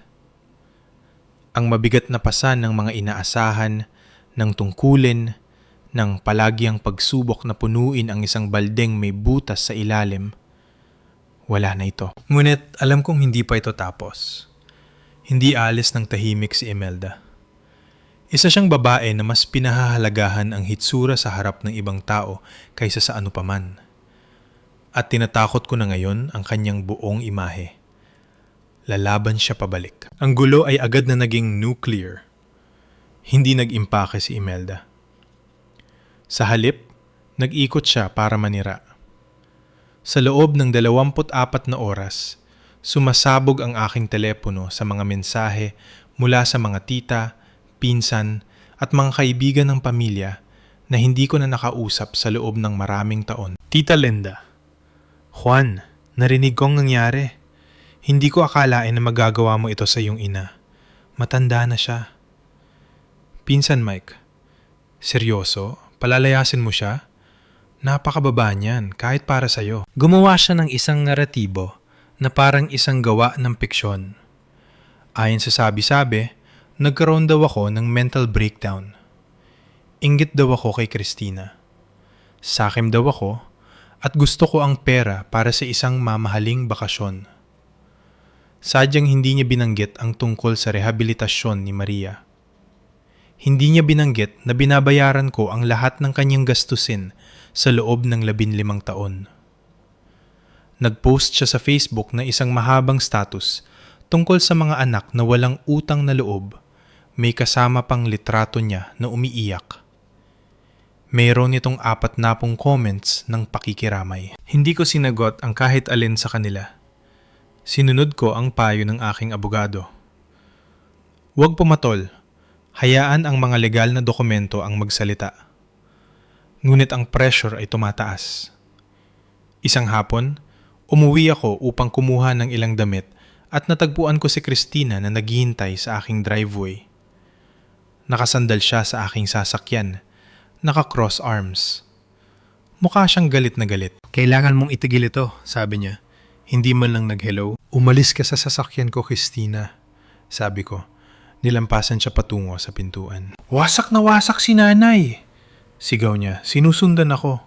Ang mabigat na pasan ng mga inaasahan, ng tungkulin, ng palagiang pagsubok na punuin ang isang baldeng may butas sa ilalim. Wala na ito. Ngunit alam kong hindi pa ito tapos. Hindi alis ng tahimik si Imelda. Isa siyang babae na mas pinahahalagahan ang hitsura sa harap ng ibang tao kaysa sa ano paman. At tinatakot ko na ngayon ang kanyang buong imahe. Lalaban siya pabalik. Ang gulo ay agad na naging nuclear. Hindi nag-impake si Imelda. Sa halip, nag-ikot siya para manira. Sa loob ng 24 na oras, sumasabog ang aking telepono sa mga mensahe mula sa mga tita, pinsan at mga kaibigan ng pamilya na hindi ko na nakausap sa loob ng maraming taon. Tita Linda, Juan, narinig kong nangyari. Hindi ko akalain na magagawa mo ito sa iyong ina. Matanda na siya. Pinsan Mike, seryoso? Palalayasin mo siya? Napakababa niyan, kahit para sa'yo. Gumawa siya ng isang naratibo na parang isang gawa ng piksyon. Ayon sa sabi-sabi, nagkaroon daw ako ng mental breakdown. Inggit daw ako kay Christina. Sakim daw ako at gusto ko ang pera para sa isang mamahaling bakasyon. Sadyang hindi niya binanggit ang tungkol sa rehabilitasyon ni Maria. Hindi niya binanggit na binabayaran ko ang lahat ng kanyang gastusin sa loob ng 15 taon. Nag-post siya sa Facebook na isang mahabang status tungkol sa mga anak na walang utang na loob. May kasama pang litrato niya na umiiyak. Mayroon itong 40 comments ng pakikiramay. Hindi ko sinagot ang kahit alin sa kanila. Sinunod ko ang payo ng aking abogado. Huwag pumatol. Hayaan ang mga legal na dokumento ang magsalita. Ngunit ang pressure ay tumataas. Isang hapon, umuwi ako upang kumuha ng ilang damit at natagpuan ko si Christina na naghihintay sa aking driveway. Nakasandal siya sa aking sasakyan. Naka-cross arms. Mukha siyang galit na galit. Kailangan mong itigil ito, sabi niya. Hindi man lang nag-hello. Umalis ka sa sasakyan ko, Christina, sabi ko. Nilampasan siya patungo sa pintuan. Wasak na wasak si nanay, sigaw niya. Sinusundan ako.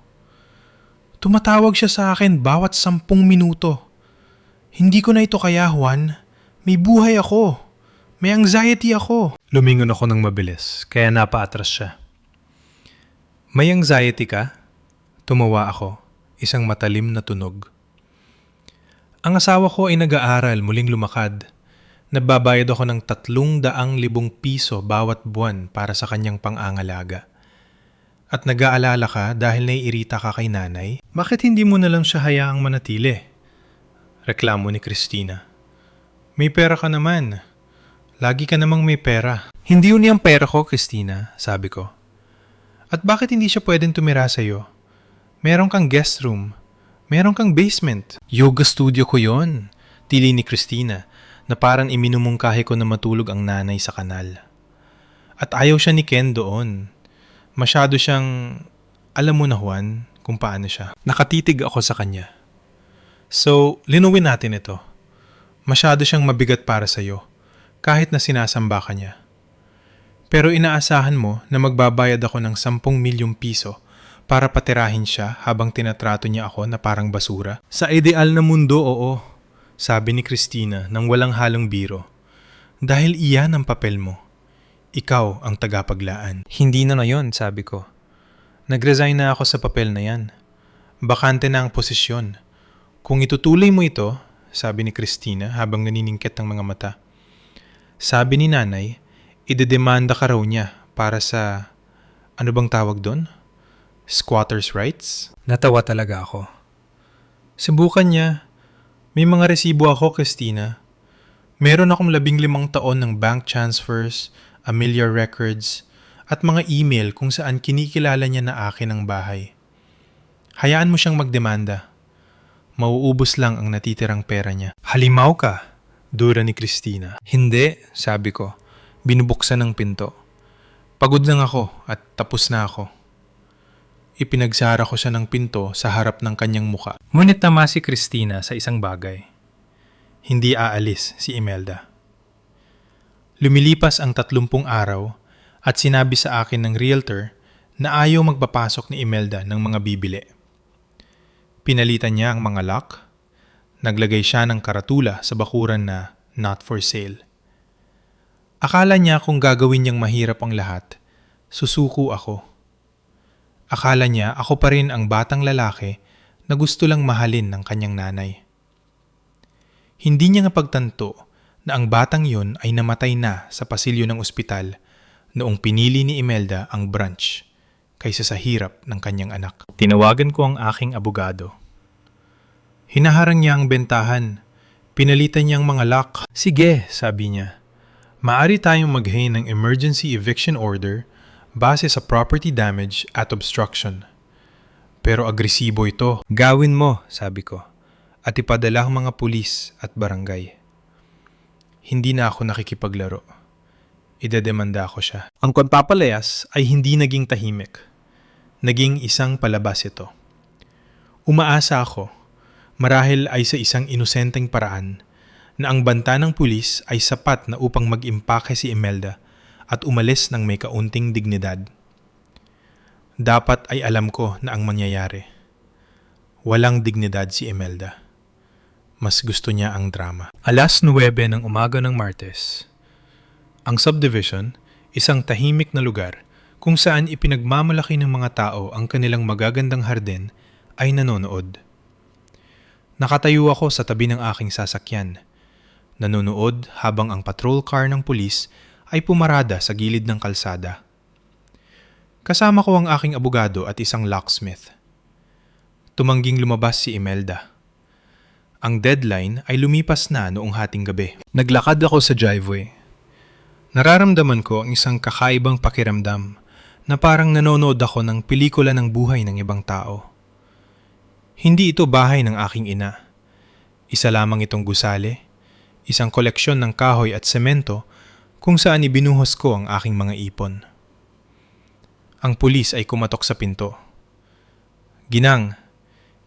Tumatawag siya sa akin bawat 10 minuto. Hindi ko na ito kaya, Juan. May buhay ako. May anxiety ako. Lumingon ako ng mabilis, kaya napaatras siya. May anxiety ka? Tumawa ako, isang matalim na tunog. Ang asawa ko ay nag-aaral, muling lumakad. Nagbabayad ako ng 300,000 piso bawat buwan para sa kanyang pang-angalaga. At nag-aalala ka dahil naiirita ka kay nanay? Bakit hindi mo na lang siya hayaang manatili? Reklamo ni Christina. May pera ka naman. Lagi ka namang may pera. Hindi yun yung pera ko, Christina, sabi ko. At bakit hindi siya pwedeng tumira sa'yo? Meron kang guest room. Meron kang basement. Yoga studio ko yon, tili ni Christina, na parang iminumungkahi ko na matulog ang nanay sa kanal. At ayaw siya ni Ken doon. Masyado siyang, alam mo na Juan, kung paano siya. Nakatitig ako sa kanya. So, linuwin natin ito. Masyado siyang mabigat para sa'yo, kahit na sinasamba ka niya. Pero inaasahan mo na magbabayad ako ng 10 milyong piso para patirahin siya habang tinatrato niya ako na parang basura? Sa ideal na mundo, oo, sabi ni Christina nang walang halong biro. Dahil iyan ang papel mo. Ikaw ang tagapaglaan. Hindi na yon, sabi ko. Nag-resign na ako sa papel na yan. Bakante na ang posisyon. Kung itutuloy mo ito, sabi ni Christina habang naniningkit ang mga mata. Sabi ni nanay, idedemanda ka raw niya para sa, ano bang tawag doon? Squatters' rights? Natawa talaga ako. Subukan niya. May mga resibo ako, Christina. Meron akong 15 taon ng bank transfers, Amelia records, at mga email kung saan kinikilala niya na akin ang bahay. Hayaan mo siyang magdemanda. Mauubos lang ang natitirang pera niya. Halimaw ka, dura ni Christina. Hindi, sabi ko. Binubuksan ng pinto. Pagod lang ako at tapos na ako. Ipinagsara ko siya ng pinto sa harap ng kanyang muka. Ngunit tama si Christina sa isang bagay. Hindi aalis si Imelda. Lumilipas ang 30 araw at sinabi sa akin ng realtor na ayaw magpapasok ni Imelda ng mga bibili. Pinalitan niya ang mga lock. Naglagay siya ng karatula sa bakuran na not for sale. Akala niya kung gagawin niyang mahirap ang lahat, susuko ako. Akala niya ako pa rin ang batang lalaki na gusto lang mahalin ng kanyang nanay. Hindi niya napagtanto na ang batang yun ay namatay na sa pasilyo ng ospital noong pinili ni Imelda ang branch kaysa sa hirap ng kanyang anak. Tinawagan ko ang aking abogado. Hinaharang niya ang bentahan. Pinalitan niya ang mga lock. Sige, sabi niya. Maari tayong mag-hain ng emergency eviction order base sa property damage at obstruction. Pero agresibo ito. Gawin mo, sabi ko. at ipadala ang mga pulis at barangay. Hindi na ako nakikipaglaro. Idedemanda ko siya. Ang pagpapalayas ay hindi naging tahimik. Naging isang palabas ito. Umaasa ako, marahil ay sa isang inosenteng paraan, na ang banta ng pulis ay sapat na upang mag-impake si Imelda at umalis ng may kaunting dignidad. Dapat ay alam ko na ang mangyayari. Walang dignidad si Imelda. Mas gusto niya ang drama. 9:09 ng umaga ng Martes. Ang subdivision, isang tahimik na lugar kung saan ipinagmamalaki ng mga tao ang kanilang magagandang hardin, ay nanonood. Nakatayo ako sa tabi ng aking sasakyan. Nanonood habang ang patrol car ng pulis ay pumarada sa gilid ng kalsada. Kasama ko ang aking abogado at isang locksmith. Tumangging lumabas si Imelda. Ang deadline ay lumipas na noong hating gabi. Naglakad ako sa driveway. Nararamdaman ko ang isang kakaibang pakiramdam na parang nanonood ako ng pelikula ng buhay ng ibang tao. Hindi ito bahay ng aking ina. Isa lamang itong gusali, isang koleksyon ng kahoy at semento kung saan ibinuhos ko ang aking mga ipon. Ang pulis ay kumatok sa pinto. "Ginang,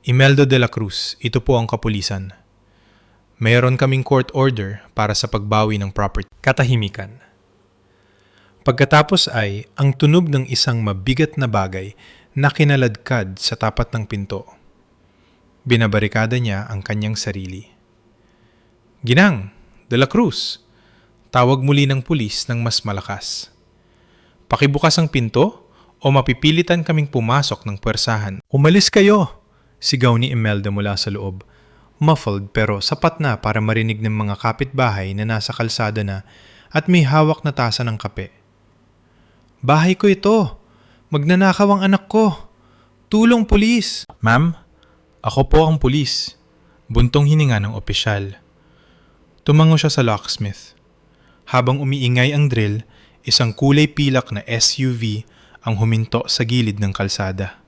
Imelda de la Cruz, ito po ang kapulisan. Mayroon kaming court order para sa pagbawi ng property." Katahimikan. Pagkatapos ay ang tunog ng isang mabigat na bagay na kinaladkad sa tapat ng pinto. Binabarikada niya ang kanyang sarili. "Ginang, de la Cruz," tawag muli ng pulis ng mas malakas. "Pakibukas ang pinto o mapipilitan kaming pumasok ng puwersahan." "Umalis kayo!" sigaw ni Imelda mula sa loob. Muffled pero sapat na para marinig ng mga kapitbahay na nasa kalsada na at may hawak na tasa ng kape. "Bahay ko ito! Magnanakaw ang anak ko! Tulong, pulis!" "Ma'am, ako po ang pulis." Buntong hininga ng opisyal. Tumango siya sa locksmith. Habang umiingay ang drill, isang kulay pilak na SUV ang huminto sa gilid ng kalsada.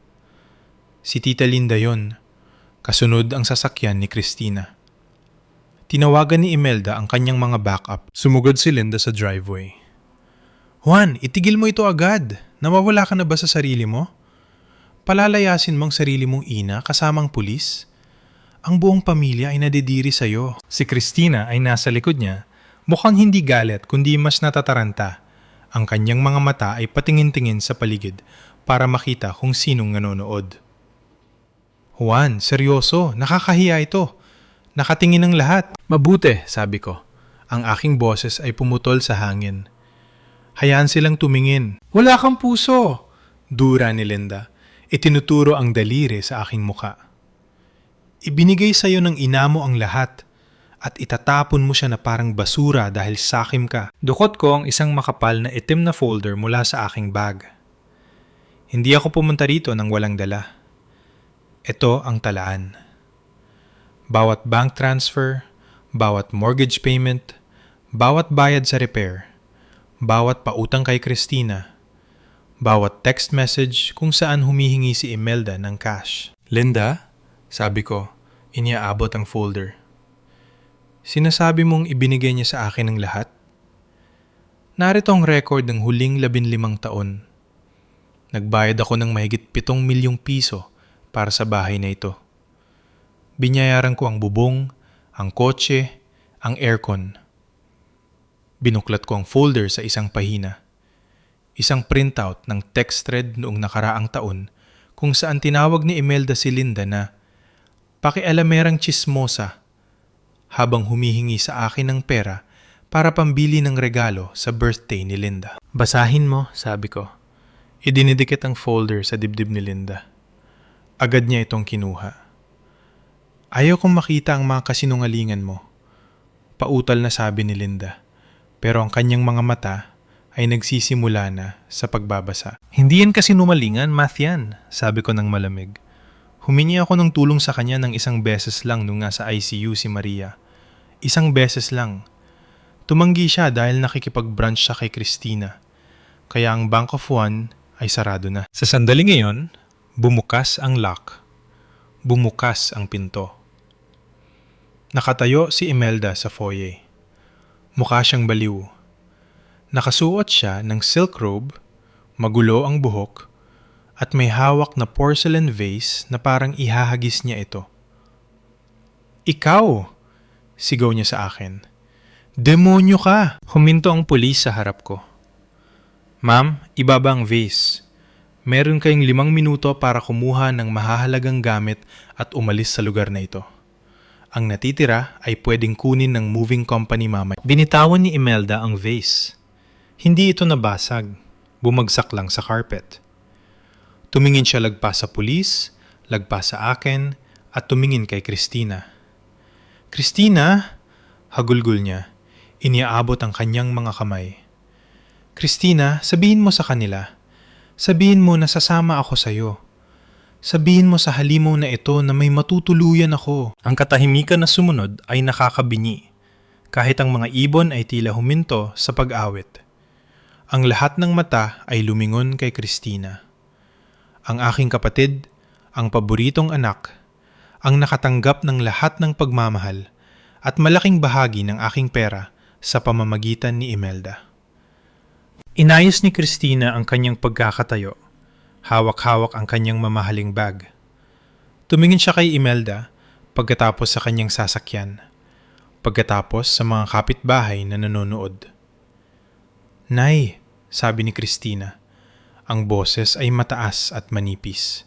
Si Tita Linda yon. Kasunod ang sasakyan ni Christina. Tinawagan ni Imelda ang kanyang mga backup. Sumugod si Linda sa driveway. "Juan, itigil mo ito agad. Nawawala ka na ba sa sarili mo? Palalayasin mong sarili mong ina kasamang pulis? Ang buong pamilya ay nadidiri sa'yo." Si Christina ay nasa likod niya, mukhang hindi galit kundi mas natataranta. Ang kanyang mga mata ay patingin-tingin sa paligid para makita kung sinong nanonood. "Juan, seryoso, nakakahiya ito. Nakatingin ang lahat." "Mabuti," sabi ko. Ang aking boses ay pumutol sa hangin. "Hayaan silang tumingin." "Wala kang puso!" dura ni Linda. Itinuturo ang daliri sa aking muka. "Ibinigay sa'yo ng ina mo ang lahat at itatapon mo siya na parang basura dahil sakim ka." Dukot ko ang isang makapal na itim na folder mula sa aking bag. Hindi ako pumunta rito nang walang dala. Ito ang talaan. Bawat bank transfer, bawat mortgage payment, bawat bayad sa repair, bawat pautang kay Christina, bawat text message kung saan humihingi si Imelda ng cash. "Linda," sabi ko, iniaabot ang folder. "Sinasabi mong ibinigay niya sa akin ang lahat? Narito ang record ng huling 15 taon. Nagbayad ako ng mahigit 7 milyong piso para sa bahay na ito. Binayaran ko ang bubong, ang kotse, ang aircon. Binuklat ko ang folder sa isang pahina. Isang printout ng text thread noong nakaraang taon kung saan tinawag ni Imelda si Linda na pakialamerang chismosa habang humihingi sa akin ng pera para pambili ng regalo sa birthday ni Linda. "Basahin mo," sabi ko. Idinidikit ang folder sa dibdib ni Linda. Agad niya itong kinuha. "Ayaw kong makita ang mga kasinungalingan mo," pautal na sabi ni Linda. Pero ang kanyang mga mata ay nagsisimula na sa pagbabasa. "Hindi yan kasinungalingan, math yan," sabi ko ng malamig. Humingi ako ng tulong sa kanya ng isang beses lang nung nasa ICU si Maria. Isang beses lang. Tumanggi siya dahil nakikipag-brunch siya kay Christina. Kaya ang Bank of One ay sarado na. Sa sandaling ngayon, bumukas ang lock. Bumukas ang pinto. Nakatayo si Imelda sa foyer. Mukha siyang baliw. Nakasuot siya ng silk robe, magulo ang buhok, at may hawak na porcelain vase na parang ihahagis niya ito. "Ikaw!" sigaw niya sa akin. "Demonyo ka!" Huminto ang pulis sa harap ko. "Ma'am, ibaba ang vase. Meron kayong 5 minuto para kumuha ng mahahalagang gamit at umalis sa lugar na ito. Ang natitira ay pwedeng kunin ng moving company mamaya." Binitawan ni Imelda ang vase. Hindi ito nabasag. Bumagsak lang sa carpet. Tumingin siya lagpas sa pulis, lagpas sa akin, at tumingin kay Christina. "Christina!" hagulgol niya. Iniaabot ang kanyang mga kamay. "Christina, sabihin mo sa kanila. Sabihin mo na sasama ako sa'yo. Sabihin mo sa halimaw na ito na may matutuluyan ako." Ang katahimikan na sumunod ay nakakabingi, kahit ang mga ibon ay tila huminto sa pag-awit. Ang lahat ng mata ay lumingon kay Christina. Ang aking kapatid, ang paboritong anak, ang nakatanggap ng lahat ng pagmamahal at malaking bahagi ng aking pera sa pamamagitan ni Imelda. Inayos ni Christina ang kanyang pagkakatayo. Hawak-hawak ang kanyang mamahaling bag. Tumingin siya kay Imelda pagkatapos sa kanyang sasakyan. Pagkatapos sa mga kapitbahay na nanonood. "Nay," sabi ni Christina. Ang boses ay mataas at manipis.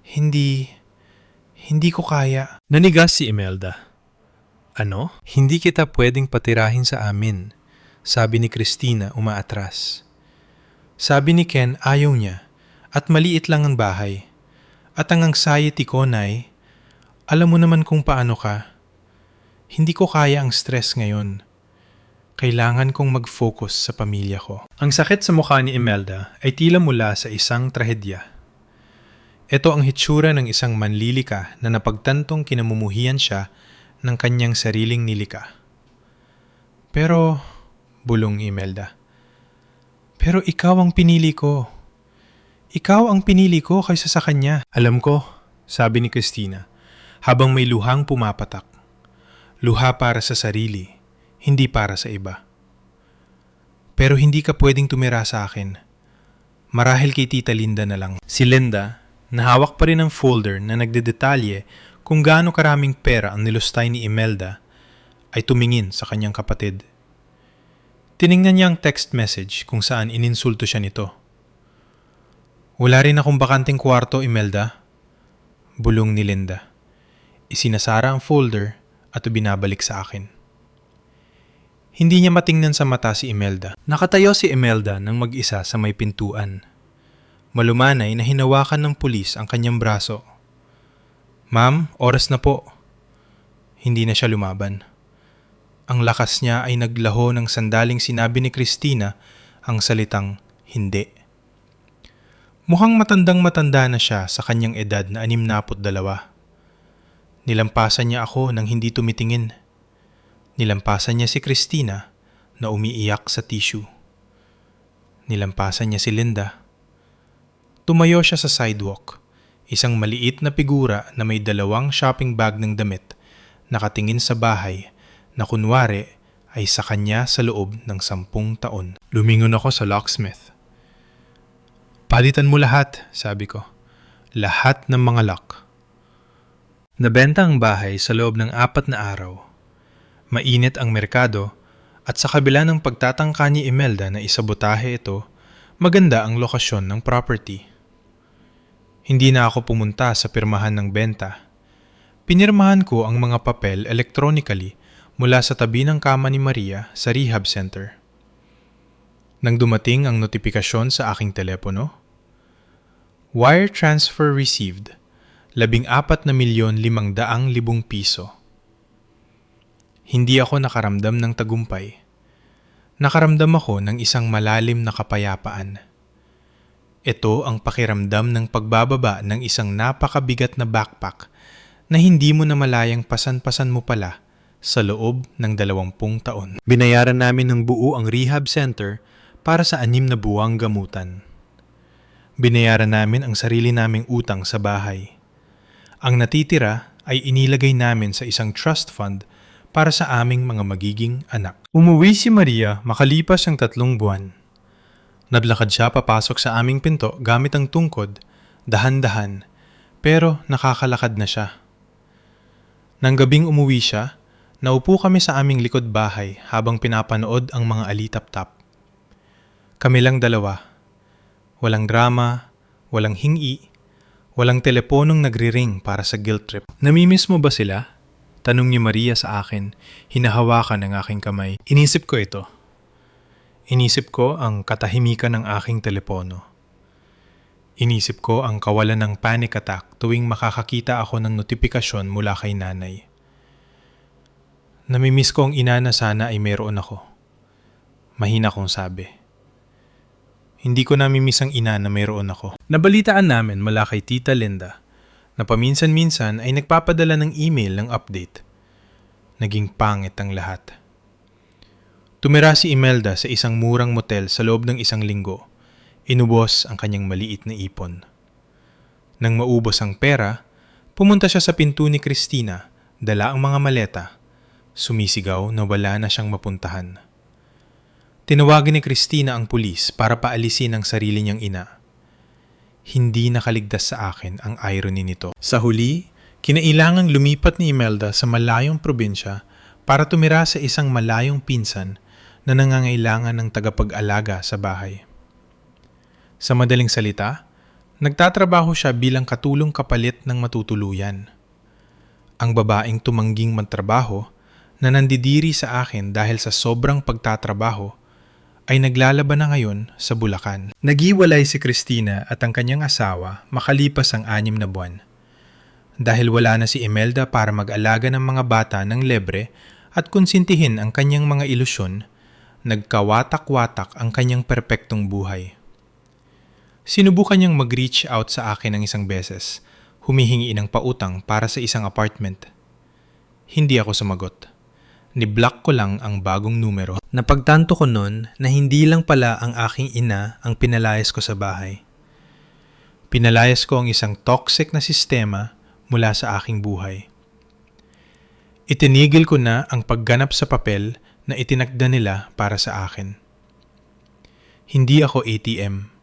Hindi ko kaya." Nanigas si Imelda. "Ano? Hindi kita pwedeng patirahin sa amin," sabi ni Christina umaatras. "Sabi ni Ken ayaw niya at maliit lang ang bahay. At ang anxiety ko, Nay, alam mo naman kung paano ka. Hindi ko kaya ang stress ngayon. Kailangan kong mag-focus sa pamilya ko." Ang sakit sa mukha ni Imelda ay tila mula sa isang trahedya. Ito ang hitsura ng isang manlilika na napagtantong kinamumuhian siya ng kanyang sariling nilika. "Pero," bulong ni Imelda, "pero ikaw ang pinili ko. Ikaw ang pinili ko kaysa sa kanya." "Alam ko," sabi ni Christina, habang may luhang pumapatak. Luha para sa sarili, hindi para sa iba. "Pero hindi ka pwedeng tumira sa akin. Marahil kay Tita Linda na lang." Si Linda, nahawak pa rin ang folder na nagdedetalye kung gaano karaming pera ang nilustay ni Imelda, ay tumingin sa kanyang kapatid. Tiningnan niya ang text message kung saan ininsulto siya nito. "Wala rin akong bakanting kwarto, Imelda," bulong ni Linda. Isinasara ang folder at binabalik sa akin. Hindi niya matingnan sa mata si Imelda. Nakatayo si Imelda nang mag-isa sa may pintuan. Malumanay na hinawakan ng pulis ang kanyang braso. "Ma'am, oras na po." Hindi na siya lumaban. Ang lakas niya ay naglaho ng sandaling sinabi ni Christina ang salitang hindi. Mukhang matandang-matanda na siya sa kanyang edad na 62. Nilampasan niya ako nang hindi tumitingin. Nilampasan niya si Christina na umiiyak sa tissue. Nilampasan niya si Linda. Tumayo siya sa sidewalk, isang maliit na figura na may 2 shopping bag ng damit, nakatingin sa bahay na kunwari ay sa kanya sa loob ng 10 taon. Lumingon ako sa locksmith. "Palitan mo lahat," sabi ko. "Lahat ng mga lock." Nabenta ang bahay sa loob ng 4 na araw. Mainit ang merkado at sa kabila ng pagtatangka ni Imelda na isabotahe ito, maganda ang lokasyon ng property. Hindi na ako pumunta sa pirmahan ng benta. Pinirmahan ko ang mga papel electronically mula sa tabi ng kama ni Maria sa rehab center. Nang dumating ang notifikasyon sa aking telepono, "Wire transfer received, 14,500,000 piso." Hindi ako nakaramdam ng tagumpay. Nakaramdam ako ng isang malalim na kapayapaan. Ito ang pakiramdam ng pagbababa ng isang napakabigat na backpack na hindi mo na malayang pasan-pasan mo pala sa loob ng 20 taon. Binayaran namin ng buo ang rehab center para sa 6 na buwang gamutan. Binayaran namin ang sarili naming utang sa bahay. Ang natitira ay inilagay namin sa isang trust fund para sa aming mga magiging anak. Umuwi si Maria makalipas ang 3 buwan. Naglakad siya papasok sa aming pinto gamit ang tungkod, dahan-dahan, pero nakakalakad na siya. Nang gabing umuwi siya, naupo kami sa aming likod bahay habang pinapanood ang mga alitap-tap. Kami lang dalawa. Walang drama, walang hingi, walang teleponong nagri-ring para sa guilt trip. Namimiss mo ba sila? Tanong ni Maria sa akin, hinahawakan ang aking kamay. Inisip ko ito. Inisip ko ang katahimikan ng aking telepono. Inisip ko ang kawalan ng panic attack tuwing makakakita ako ng notifikasyon mula kay nanay. Namimiss ko ang ina na sana ay mayroon ako. Mahina kong sabi. Hindi ko namimiss ang ina na mayroon ako. Nabalitaan namin mula kay Tita Linda Na paminsan-minsan ay nagpapadala ng email ng update. Naging pangit ang lahat. Tumira si Imelda sa isang murang motel sa loob ng 1 linggo. Inubos ang kanyang maliit na ipon. Nang maubos ang pera, pumunta siya sa pinto ni Christina, dala ang mga maleta. Sumisigaw na wala na siyang mapuntahan. Tinawagin ni Christina ang pulis para paalisin ang sarili niyang ina. Hindi nakaligtas sa akin ang irony nito. Sa huli, kinailangang lumipat ni Imelda sa malayong probinsya para tumira sa isang malayong pinsan na nangangailangan ng tagapag-alaga sa bahay. Sa madaling salita, nagtatrabaho siya bilang katulong kapalit ng matutuluyan. Ang babaeng tumangging magtrabaho na nandidiri sa akin dahil sa sobrang pagtatrabaho ay naglalaban na ngayon sa Bulacan. Nagiwalay si Christina at ang kanyang asawa makalipas ang 6 na buwan. Dahil wala na si Imelda para mag-alaga ng mga bata ng lebre at konsintihin ang kanyang mga ilusyon, nagkawatak-watak ang kanyang perpektong buhay. Sinubukan niyang mag-reach out sa akin ng 1 beses, humihingi ng pautang para sa isang apartment. Hindi ako sumagot. Ni-block ko lang ang bagong numero. Napagtanto ko noon na hindi lang pala ang aking ina ang pinalayas ko sa bahay. Pinalayas ko ang isang toxic na sistema mula sa aking buhay. Itinigil ko na ang pagganap sa papel na itinakda nila para sa akin. Hindi ako ATM.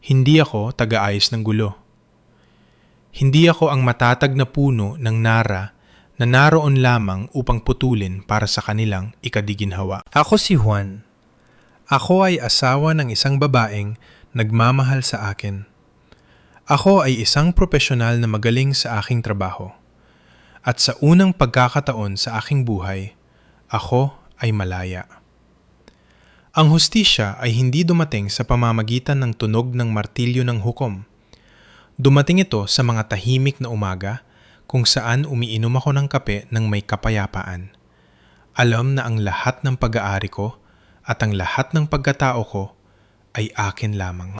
Hindi ako taga-ayos ng gulo. Hindi ako ang matatag na puno ng nara na naroon lamang upang putulin para sa kanilang ikagiginhawa. Ako si Juan. Ako ay asawa ng isang babaeng nagmamahal sa akin. Ako ay isang propesyonal na magaling sa aking trabaho. At sa unang pagkakataon sa aking buhay, ako ay malaya. Ang hustisya ay hindi dumating sa pamamagitan ng tunog ng martilyo ng hukom. Dumating ito sa mga tahimik na umaga kung saan umiinom ako ng kape ng may kapayapaan. Alam na ang lahat ng pag-aari ko at ang lahat ng pagkatao ko ay akin lamang.